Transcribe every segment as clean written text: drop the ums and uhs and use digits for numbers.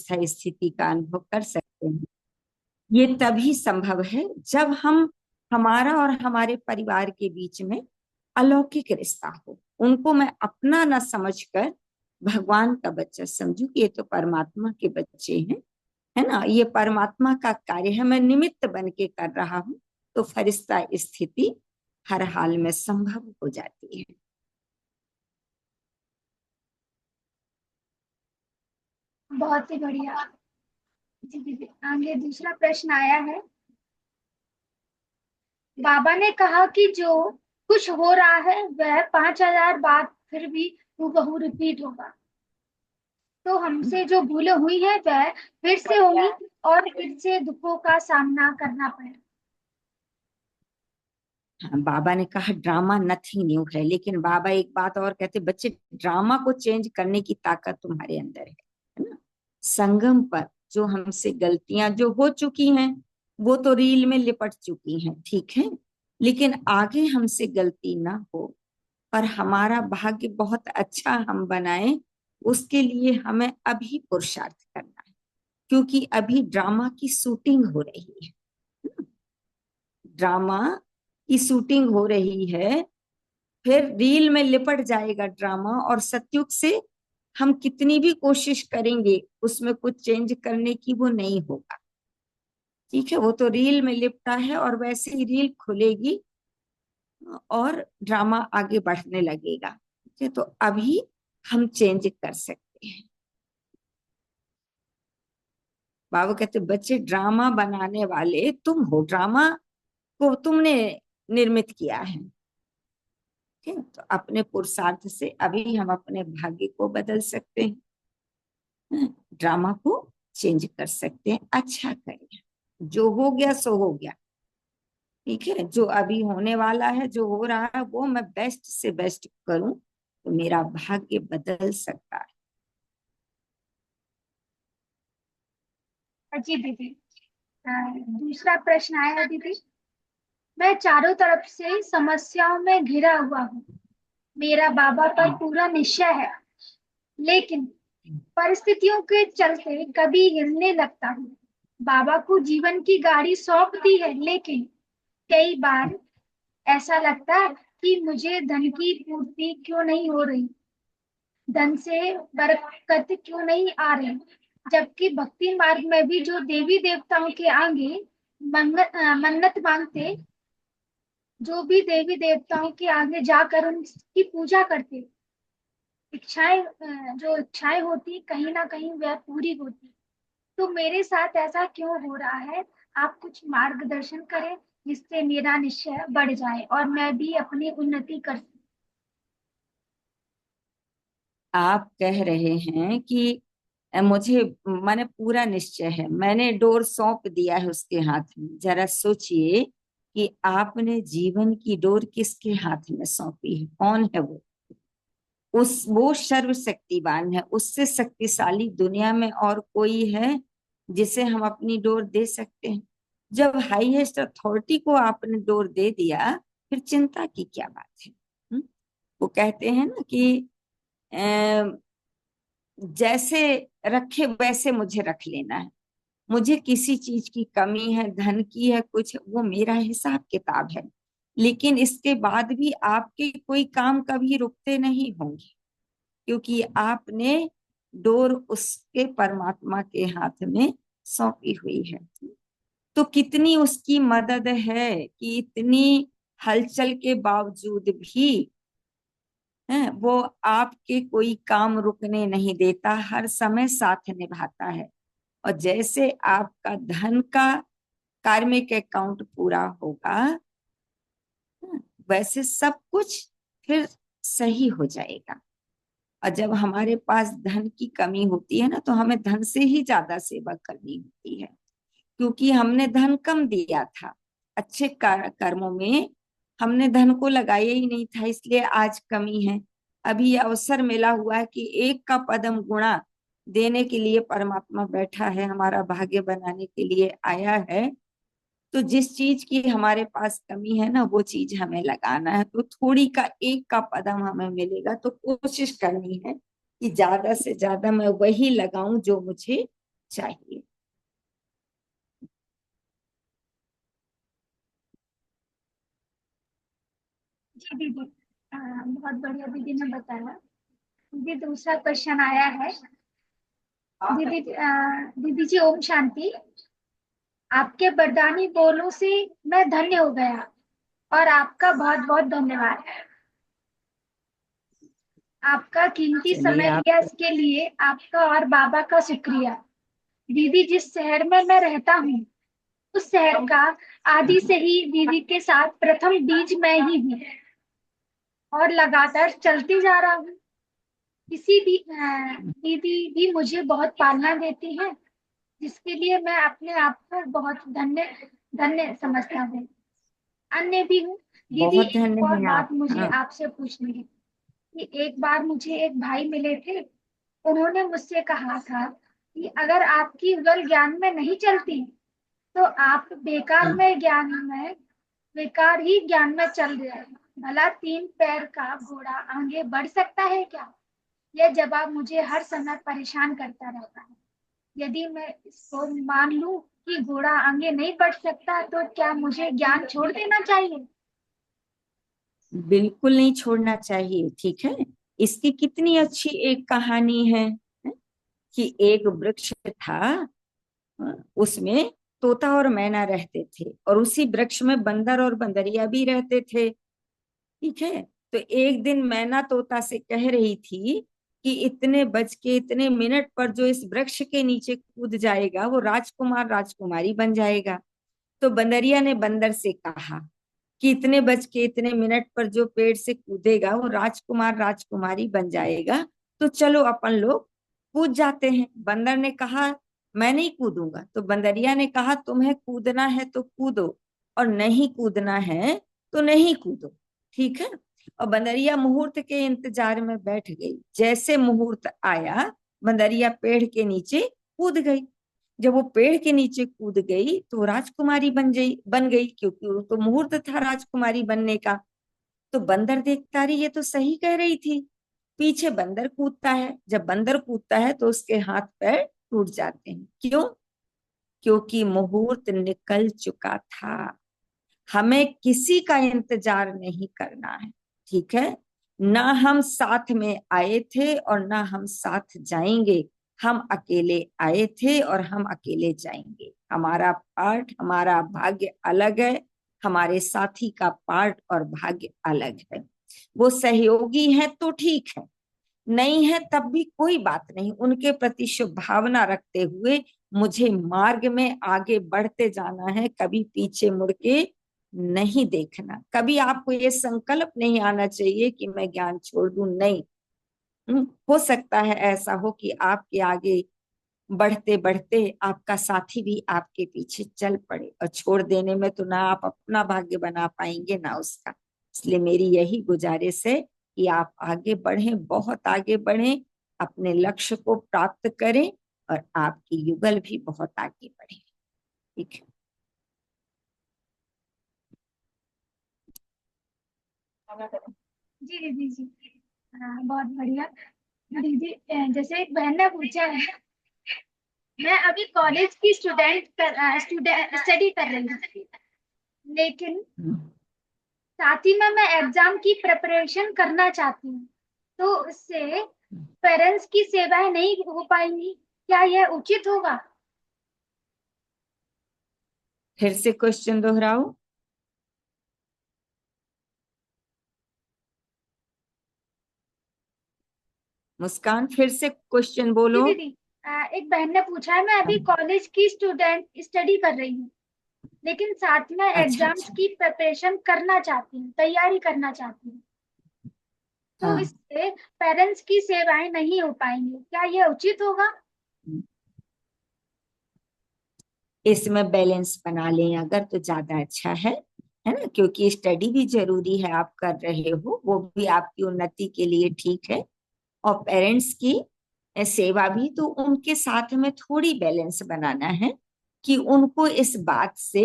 अवस्था स्थिति का अनुभव कर सकते हैं। ये तभी संभव है जब हम हमारा और हमारे परिवार के बीच में अलौकिक रिश्ता हो। उनको मैं अपना न समझकर भगवान का बच्चा समझू कि ये तो परमात्मा के बच्चे हैं, है ना, ये परमात्मा का कार्य है, मैं निमित्त बन के कर रहा हूं, तो फरिश्ता स्थिति हर हाल में संभव हो जाती है। बहुत ही बढ़िया। जी दीदी, आगे दूसरा प्रश्न आया है। बाबा ने कहा कि जो कुछ हो रहा है वह 5,000 बार फिर भी हूबहू रिपीट होगा। तो हमसे जो भूलें हुई है वह फिर से होंगी और फिर से दुखों का सामना करना पड़ेगा। हाँ, बाबा ने कहा ड्रामा नथिंग न्यू है, लेकिन बाबा एक बात और कहते, बच्चे ड्रामा को चेंज करने की ताकत तुम्हारे अंदर है ना। संगम पर जो हमसे गलतियां जो हो चुकी हैं वो तो रील में लिपट चुकी हैं, ठीक है, लेकिन आगे हमसे गलती ना हो और हमारा भाग्य बहुत अच्छा हम बनाए, उसके लिए हमें अभी पुरुषार्थ करना है, क्योंकि अभी ड्रामा की शूटिंग हो रही है। ड्रामा की शूटिंग हो रही है, फिर रील में लिपट जाएगा ड्रामा, और सतयुग से हम कितनी भी कोशिश करेंगे उसमें कुछ चेंज करने की, वो नहीं होगा। ठीक है, वो तो रील में लिपटा है और वैसे ही रील खुलेगी और ड्रामा आगे बढ़ने लगेगा। ठीक है, तो अभी हम चेंज कर सकते हैं। बाबा कहते बच्चे ड्रामा बनाने वाले तुम हो, ड्रामा को तुमने निर्मित किया है। ठीक है, तो अपने पुरुषार्थ से अभी हम अपने भाग्य को बदल सकते हैं, ड्रामा को चेंज कर सकते हैं, अच्छा करें। जो हो गया सो हो गया। ठीक है, जो अभी होने वाला है, जो हो रहा है, वो मैं बेस्ट से बेस्ट करूं तो मेरा भाग्य बदल सकता है। जी दीदी, दूसरा प्रश्न आया है दीदी। मैं चारों तरफ से समस्याओं में घिरा हुआ हूँ। मेरा बाबा पर पूरा निश्चय है, लेकिन परिस्थितियों के चलते कभी हिलने लगता हूँ। बाबा को जीवन की गाड़ी सौंप दी है, लेकिन कई बार ऐसा लगता है कि मुझे धन की पूर्ति क्यों नहीं हो रही, धन से बरकत क्यों नहीं आ रही, जबकि भक्ति मार्ग में भी जो देवी देवताओं के आगे मन्नत मांगते, जो भी देवी देवताओं के आगे जाकर उनकी पूजा करते, जो इच्छाएं होती कहीं ना कहीं वह पूरी होती। तो मेरे साथ ऐसा क्यों हो रहा है? आप कुछ मार्गदर्शन करें जिससे मेरा निश्चय बढ़ जाए और मैं भी अपनी उन्नति कर सकूं। आप कह रहे हैं कि मुझे माने पूरा निश्चय है, मैंने डोर सौंप दिया है उसके हाथ में। जरा सोचिए कि आपने जीवन की डोर किसके हाथ में सौंपी है, कौन है वो? उस वो सर्वशक्तिवान है, उससे शक्तिशाली दुनिया में और कोई है जिसे हम अपनी डोर दे सकते हैं? जब हाईएस्ट अथॉरिटी को आपने डोर दे दिया, फिर चिंता की क्या बात है? हुँ? वो कहते हैं ना कि अ, जैसे रखे वैसे मुझे रख लेना है। मुझे किसी चीज की कमी है, धन की है कुछ, वो मेरा हिसाब किताब है, लेकिन इसके बाद भी आपके कोई काम कभी रुकते नहीं होंगे, क्योंकि आपने डोर उसके परमात्मा के हाथ में सौंपी हुई है। तो कितनी उसकी मदद है कि इतनी हलचल के बावजूद भी है वो आपके कोई काम रुकने नहीं देता, हर समय साथ निभाता है। और जैसे आपका धन का कार्मिक अकाउंट पूरा होगा, वैसे सब कुछ फिर सही हो जाएगा। और जब हमारे पास धन की कमी होती है ना, तो हमें धन से ही ज्यादा सेवा करनी होती है, क्योंकि हमने धन कम दिया था, अच्छे कर्मों में हमने धन को लगाया ही नहीं था, इसलिए आज कमी है। अभी ये अवसर मिला हुआ है कि एक का पदम गुणा देने के लिए परमात्मा बैठा है, हमारा भाग्य बनाने के लिए आया है। तो जिस चीज की हमारे पास कमी है ना, वो चीज हमें लगाना है। तो थोड़ी का एक का पदम हमें मिलेगा, तो कोशिश करनी है कि ज्यादा से ज्यादा मैं वही लगाऊं जो मुझे चाहिए। जी दीदी, बहुत बढ़िया दीदी ने बताया। दीदी दूसरा क्वेश्चन आया है। दीदी दीदी जी, ओम शांति। आपके वरदानी बोलों से मैं धन्य हो गया और आपका बहुत बहुत धन्यवाद। आपका कीमती चलिए समय आप। लिया, इसके लिए आपका और बाबा का शुक्रिया। दीदी, जिस शहर में मैं रहता हूँ, उस शहर का आदि से ही दीदी के साथ प्रथम बीज मैं ही हूँ और लगातार चलती जा रहा हूँ। दीदी भी मुझे बहुत पालना देती है, जिसके लिए मैं अपने आप को बहुत धन्य धन्य समझता हूँ। अन्य भी हूँ। दीदी, बहुत धन्य एक और हैं आप। बात मुझे हाँ। आपसे पूछनी है कि एक बार मुझे एक भाई मिले थे। उन्होंने मुझसे कहा था कि अगर आपकी गल ज्ञान में नहीं चलती, तो आप बेकार ही ज्ञान में चल रहे हैं। भला 3 पैर का घोड़ा आगे बढ़ सकता है क्या? यह जवाब मुझे हर समय परेशान करता रहता है। यदि मैं इसको मान लूं कि घोड़ा आगे नहीं बढ़ सकता, तो क्या मुझे ज्ञान छोड़ देना चाहिए? बिल्कुल नहीं छोड़ना चाहिए, ठीक है। इसकी कितनी अच्छी एक कहानी है, कि एक वृक्ष था, उसमें तोता और मैना रहते थे, और उसी वृक्ष में बंदर और बंदरिया भी रहते थे, ठीक है। तो एक दिन मैना तोता से कह रही थी कि इतने बज के इतने मिनट पर जो इस वृक्ष के नीचे कूद जाएगा वो राजकुमार राजकुमारी बन जाएगा। तो बंदरिया ने बंदर से कहा कि इतने बज के इतने मिनट पर जो पेड़ से कूदेगा वो राजकुमार राजकुमारी बन जाएगा, तो चलो अपन लोग कूद जाते हैं। बंदर ने कहा मैं नहीं कूदूंगा। तो बंदरिया ने कहा तुम्हें कूदना है तो कूदो, और नहीं कूदना है तो नहीं कूदो, ठीक है। और बंदरिया मुहूर्त के इंतजार में बैठ गई। जैसे मुहूर्त आया, बंदरिया पेड़ के नीचे कूद गई। जब वो पेड़ के नीचे कूद गई तो राजकुमारी बन गई, क्योंकि वो तो मुहूर्त था राजकुमारी बनने का। तो बंदर देखता रही, ये तो सही कह रही थी। पीछे बंदर कूदता है, जब बंदर कूदता है तो उसके हाथ पैर टूट जाते हैं। क्यों? क्योंकि मुहूर्त निकल चुका था। हमें किसी का इंतजार नहीं करना है, ठीक है। ना हम साथ में आए थे और ना हम साथ जाएंगे। हम अकेले आए थे और हम अकेले जाएंगे। हमारा पार्ट, हमारा भाग्य अलग है, हमारे साथी का पार्ट और भाग्य अलग है। वो सहयोगी है तो ठीक है, नहीं है तब भी कोई बात नहीं। उनके प्रति शुभ भावना रखते हुए मुझे मार्ग में आगे बढ़ते जाना है, कभी पीछे मुड़ के नहीं देखना। कभी आपको ये संकल्प नहीं आना चाहिए कि मैं ज्ञान छोड़ दूं, नहीं। हो सकता है ऐसा हो कि आपके आगे बढ़ते बढ़ते आपका साथी भी आपके पीछे चल पड़े, और छोड़ देने में तो ना आप अपना भाग्य बना पाएंगे ना उसका। इसलिए मेरी यही गुजारिश है कि आप आगे बढ़ें, बहुत आगे बढ़ें, अपने लक्ष्य को प्राप्त करें, और आपकी युगल भी बहुत आगे बढ़े, ठीक है। जी दीदी जी, बहुत बढ़िया। दीदी, जैसे एक बहन ने पूछा है, मैं अभी कॉलेज की स्टूडेंट स्टडी कर रही हूँ, लेकिन साथ ही में मैं एग्जाम की प्रिपरेशन करना चाहती हूँ। तो उससे पेरेंट्स की सेवाएं नहीं हो पाएंगी, क्या यह उचित होगा? फिर से क्वेश्चन दोहराओ। मुस्कान, फिर से क्वेश्चन जी बोलो। दीदी, एक बहन ने पूछा है, मैं अभी कॉलेज की स्टूडेंट स्टडी कर रही हूँ, लेकिन साथ में अच्छा एग्जाम्स अच्छा। की प्रिपरेशन करना चाहती हूँ, तैयारी करना चाहती हूँ। तो हाँ। इससे पेरेंट्स की सेवाएं नहीं हो पाएंगी, क्या यह उचित होगा? इसमें बैलेंस बना लें अगर तो ज्यादा अच्छा है ना, क्योंकि स्टडी भी जरूरी है, आप कर रहे हो, वो भी आपकी उन्नति के लिए ठीक है। और पेरेंट्स की सेवा भी, तो उनके साथ में थोड़ी बैलेंस बनाना है, कि उनको इस बात से,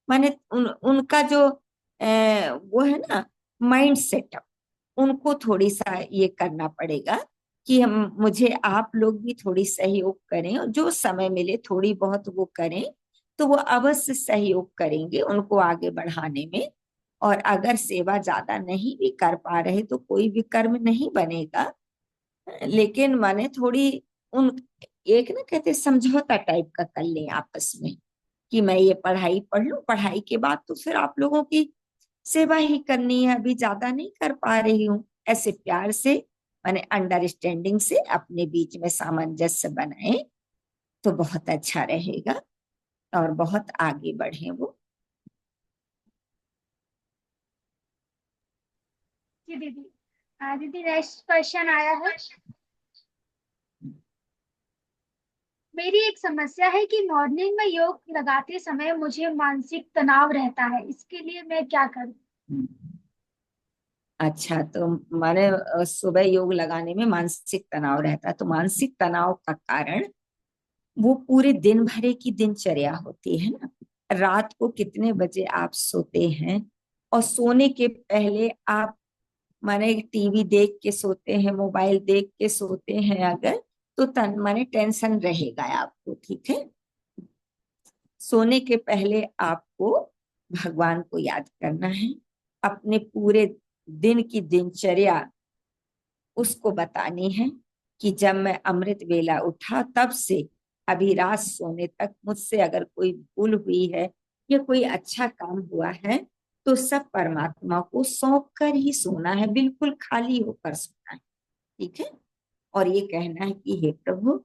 माने उनका जो वो है ना, माइंड सेटअप, उनको थोड़ी सा ये करना पड़ेगा कि हम मुझे आप लोग भी थोड़ी सहयोग करें, और जो समय मिले थोड़ी बहुत वो करें, तो वो अवश्य सहयोग करेंगे उनको आगे बढ़ाने में। और अगर सेवा ज्यादा नहीं भी कर पा रहे तो कोई भी कर्म नहीं बनेगा, लेकिन माने थोड़ी उन एक ना कहते समझौता टाइप का कर लें आपस में, कि मैं ये पढ़ाई पढ़ लूं, पढ़ाई के बाद तो फिर आप लोगों की सेवा ही करनी है, अभी ज्यादा नहीं कर पा रही हूँ। ऐसे प्यार से माने अंडरस्टैंडिंग से अपने बीच में सामंजस्य बनाए तो बहुत अच्छा रहेगा, और बहुत आगे बढ़े वो। जी दीदी। दीदी नेक्स्ट क्वेश्चन आया है। मेरी एक समस्या है कि मॉर्निंग में योग लगाते समय मुझे मानसिक तनाव रहता है, इसके लिए मैं क्या करूं? अच्छा, तो माने सुबह योग लगाने में मानसिक तनाव रहता है, तो मानसिक तनाव का कारण वो पूरे दिन भरे की दिनचर्या होती है ना। रात को कितने बजे आप सोते हैं, और सोने के पहले आप माने टीवी देख के सोते हैं, मोबाइल देख के सोते हैं अगर, तो तन माने टेंशन रहेगा आपको, ठीक है। सोने के पहले आपको भगवान को याद करना है, अपने पूरे दिन की दिनचर्या उसको बतानी है, कि जब मैं अमृत वेला उठा तब से अभी रात सोने तक मुझसे अगर कोई भूल हुई है या कोई अच्छा काम हुआ है, तो सब परमात्मा को सौंप कर ही सोना है, बिल्कुल खाली होकर सोना है, ठीक है। और ये कहना है कि हे प्रभु,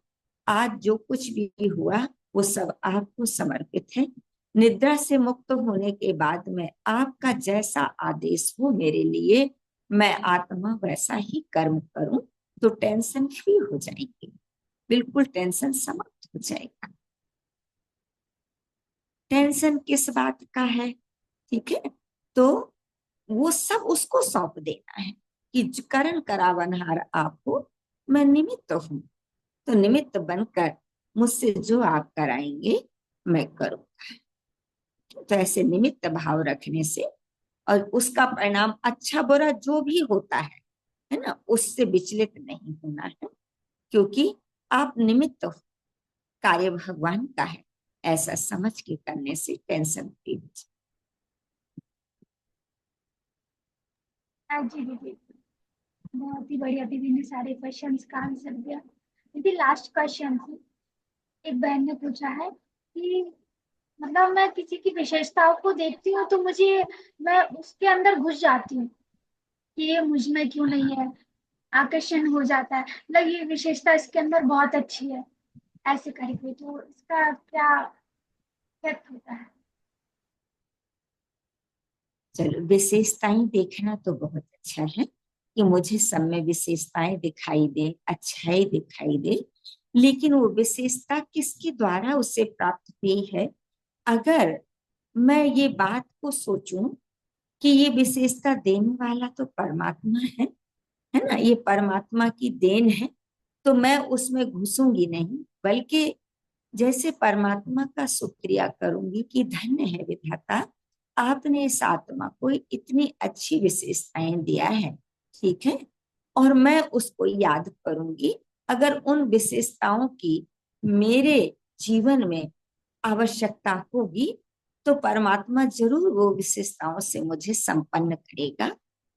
आज जो कुछ भी हुआ वो सब आपको समर्पित है। निद्रा से मुक्त होने के बाद में आपका जैसा आदेश हो मेरे लिए, मैं आत्मा वैसा ही कर्म करूं, तो टेंशन फ्री हो जाएगी, बिल्कुल टेंशन समाप्त हो जाएगा। टेंशन किस बात का है, ठीक है। तो वो सब उसको सौंप देना है, कि करण करावनहार आप हो, मैं निमित्त हूं, तो निमित्त बनकर मुझसे जो आप कराएंगे मैं करूंगा। तो ऐसे निमित्त भाव रखने से, और उसका परिणाम अच्छा बुरा जो भी होता है ना, उससे विचलित नहीं होना है, क्योंकि आप निमित्त हो, कार्य भगवान का है, ऐसा समझ के करने से टेंशन फ्री हो जाए। जी दीदी, बहुत ही बढ़िया। दीदी ने सारे क्वेश्चंस का आंसर दिया। दीदी लास्ट क्वेश्चन थी, एक बहन ने पूछा है कि मतलब मैं किसी की विशेषताओं को देखती हूँ तो मुझे, मैं उसके अंदर घुस जाती हूँ कि ये मुझ में क्यों नहीं है, आकर्षण हो जाता है, मतलब ये विशेषता इसके अंदर बहुत अच्छी है, ऐसे करके। तो इसका क्या अर्थ होता है? चलो, विशेषताएं देखना तो बहुत अच्छा है, कि मुझे सब में विशेषताएं दिखाई दे, अच्छाई दिखाई दे, लेकिन वो विशेषता किसके द्वारा उसे प्राप्त हुई है। अगर मैं ये बात को सोचूं कि ये विशेषता देने वाला तो परमात्मा है ना, ये परमात्मा की देन है, तो मैं उसमें घुसूंगी नहीं, बल्कि जैसे परमात्मा का शुक्रिया करूंगी कि धन्य है विधाता, आपने इस आत्मा को इतनी अच्छी विशेषताएं दिया है, ठीक है। और मैं उसको याद करूंगी, अगर उन विशेषताओं की मेरे जीवन में आवश्यकता होगी, तो परमात्मा जरूर वो विशेषताओं से मुझे संपन्न करेगा,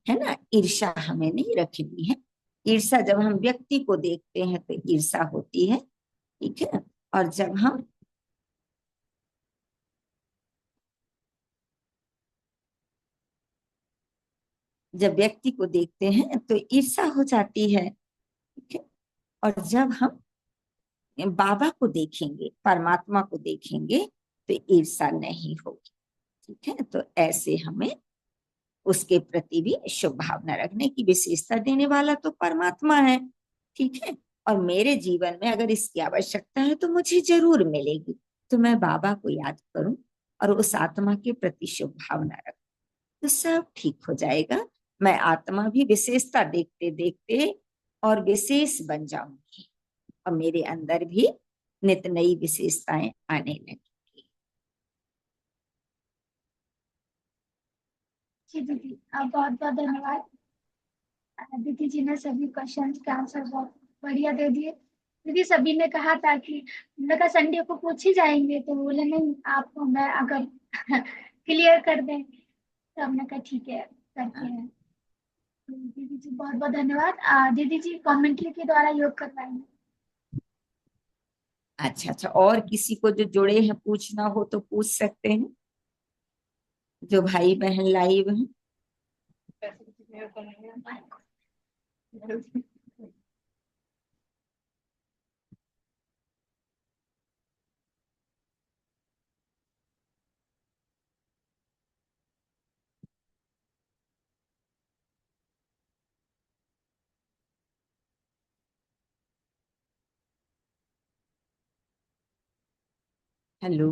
है ना। ईर्ष्या हमें नहीं रखनी है। ईर्ष्या जब हम व्यक्ति को देखते हैं तो ईर्ष्या होती है, ठीक है। और जब व्यक्ति को देखते हैं तो ईर्ष्या हो जाती है, ठीक है। और जब हम बाबा को देखेंगे, परमात्मा को देखेंगे, तो ईर्ष्या नहीं होगी, ठीक है। तो ऐसे हमें उसके प्रति भी शुभ भावना रखने की, विशेषता देने वाला तो परमात्मा है, ठीक है। और मेरे जीवन में अगर इसकी आवश्यकता है तो मुझे जरूर मिलेगी, तो मैं बाबा को याद करूं और उस आत्मा के प्रति शुभ भावना रखूं, तो सब ठीक हो जाएगा। मैं आत्मा भी विशेषता देखते देखते और विशेष बन जाऊंगी, और मेरे अंदर भी नित नई विशेषताएं आने लगेंगी। जी दीदी, बहुत बहुत धन्यवाद। दीदी जी ने सभी क्वेश्चंस के आंसर बहुत बढ़िया दे दिए दीदी। सभी ने कहा था कि मैंने कहा संडे को पूछ ही जाएंगे, तो बोले नहीं आप मैं अगर क्लियर कर दें, तो हमने कहा ठीक है करते हैं। तो दीदी जी बहुत बहुत धन्यवाद। दीदी जी कमेंट्री के द्वारा योग करवाएंगे। अच्छा अच्छा, और किसी को जो जुड़े हैं पूछना हो तो पूछ सकते हैं, जो भाई बहन लाइव हैं। हेलो।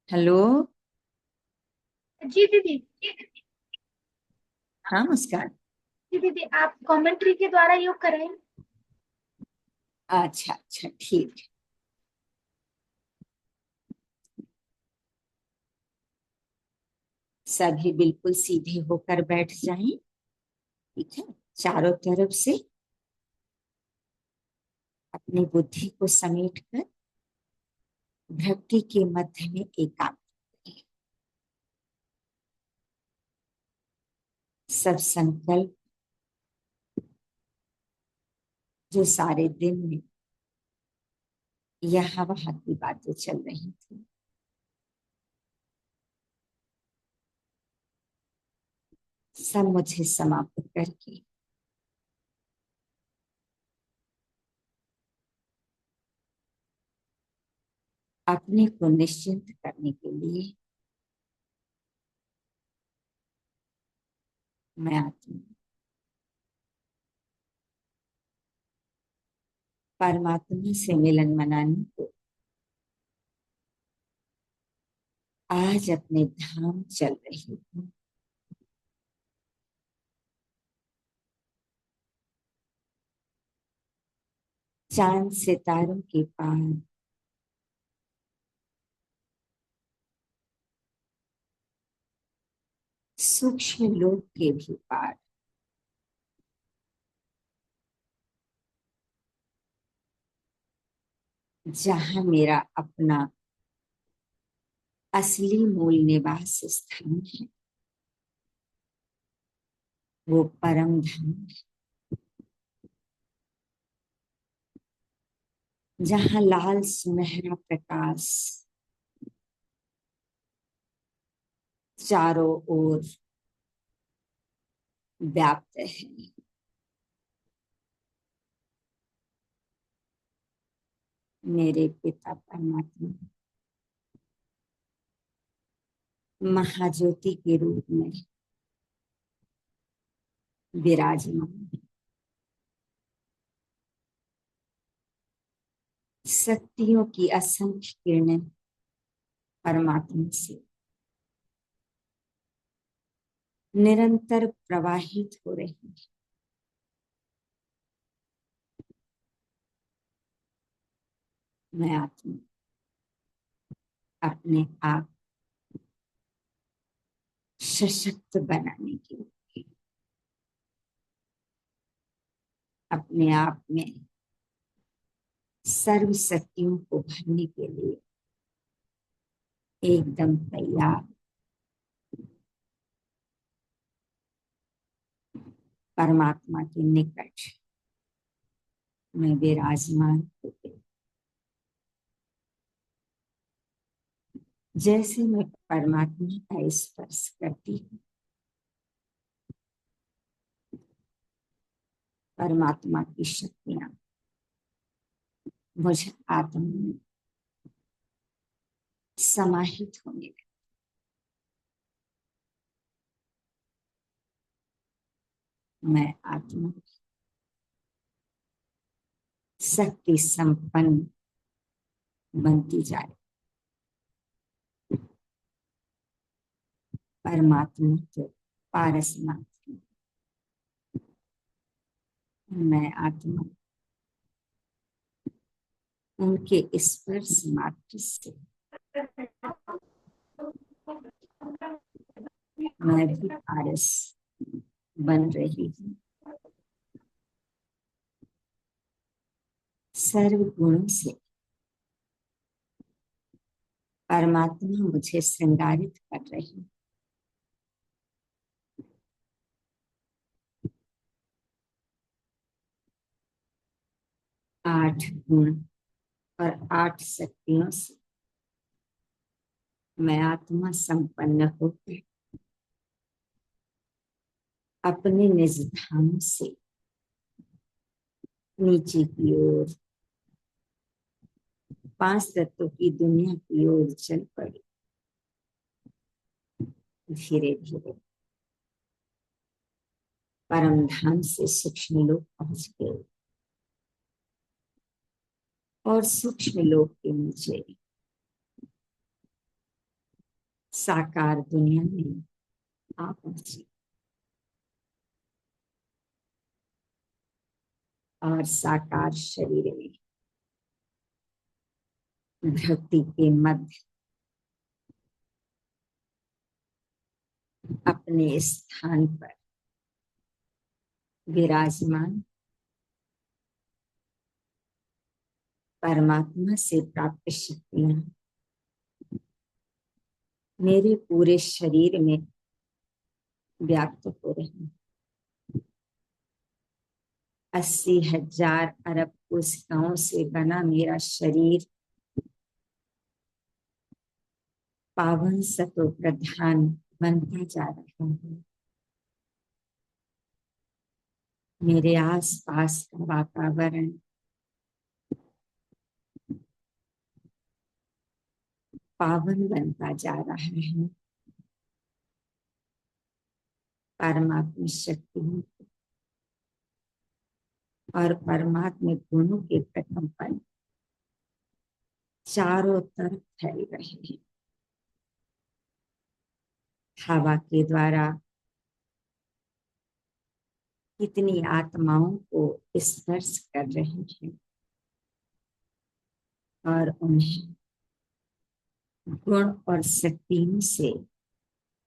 हेलो। जी दीदी। हाँ मुस्कान। जी दीदी आप कमेंट्री के द्वारा योग कराएं। अच्छा अच्छा ठीक है। सभी बिल्कुल सीधे होकर बैठ जाएं। ठीक है। चारों तरफ से अपनी बुद्धि को समेट कर भक्ति के मध्य में एकाग्र करें। सब संकल्प जो सारे दिन में यहाँ वहां की बातें चल रही थी, सब मुझे समाप्त करके अपने को निश्चिंत करने के लिए मैं आती हूँ। परमात्मा से मिलन मनाने को आज अपने धाम चल रही हूँ। चांद सितारों के पार, सूक्ष्म लोक के भी पार, जहां मेरा अपना असली मूल निवास स्थान है, वो परम धाम है। जहां लाल सुनहरा प्रकाश चारों ओर व्याप्त है। मेरे पिता परमात्मा महाज्योति के रूप में विराजमान, शक्तियों की असंख्य किरणें परमात्मा से निरंतर प्रवाहित हो रही है। मैं आत्मा अपने आप सशक्त बनाने के लिए, अपने आप में सर्व शक्तियों को भरने के लिए एकदम तैयार, परमात्मा के निकट में विराजमान होते। जैसे मैं परमात्मा का स्पर्श करती हूँ, परमात्मा की शक्तियां मुझे आत्मा में समाहित होने लगी। मैं आत्मा शक्ति संपन्न बनती जा रही। परमात्मा के पारसनाथ हूँ। मैं आत्मा उनके स्पर्श मात्र से मैं भी पारस बन रही हूँ। सर्व गुणों से परमात्मा मुझे श्रृंगारित कर रही है। 8 गुण और 8 शक्तियों से मैं आत्मा संपन्न होकर अपने निज धाम से नीचे की ओर 5 तत्वों की दुनिया की ओर चल पड़ी। धीरे धीरे परम धाम से सूक्ष्म लोक पहुंच गए और सूक्ष्म लोक के नीचे साकार दुनिया में आ पहुंची और साकार शरीर में धरती के मध्य अपने स्थान पर विराजमान परमात्मा से प्राप्त शक्तियां मेरे पूरे शरीर में व्याप्त हो रही। 80,000 अरब कोशिकाओं से बना मेरा शरीर पावन सतो प्रधान बनता जा रहा है। मेरे आस पास का वातावरण पावन बनता जा रहा है। परमात्मा शक्ति और परमात्मा गुणों के प्रथम पद चारों तरफ फैल रहे हैं। हवा के द्वारा कितनी आत्माओं को स्पर्श कर रहे हैं और उन्हें गुण और शक्तियों से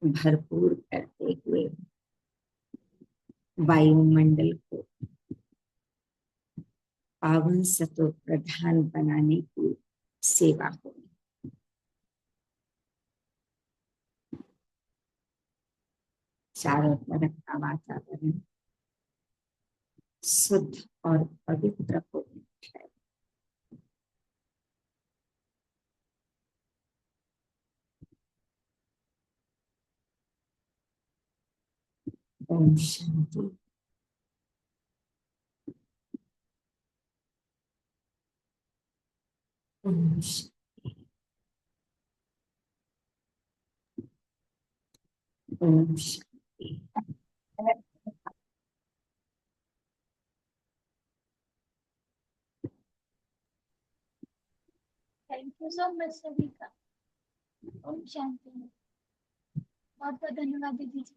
भरपूर करते हुए वायुमंडल को पावन सतो प्रधान बनाने की सेवा हो। चारों तरफ का वातावरण शुद्ध और पवित्र हो है। Om Shanti. Om Shanti. Om Shanti. Thank you so much सभी का। ओम शांति। बहुत बहुत धन्यवाद दीदी जी।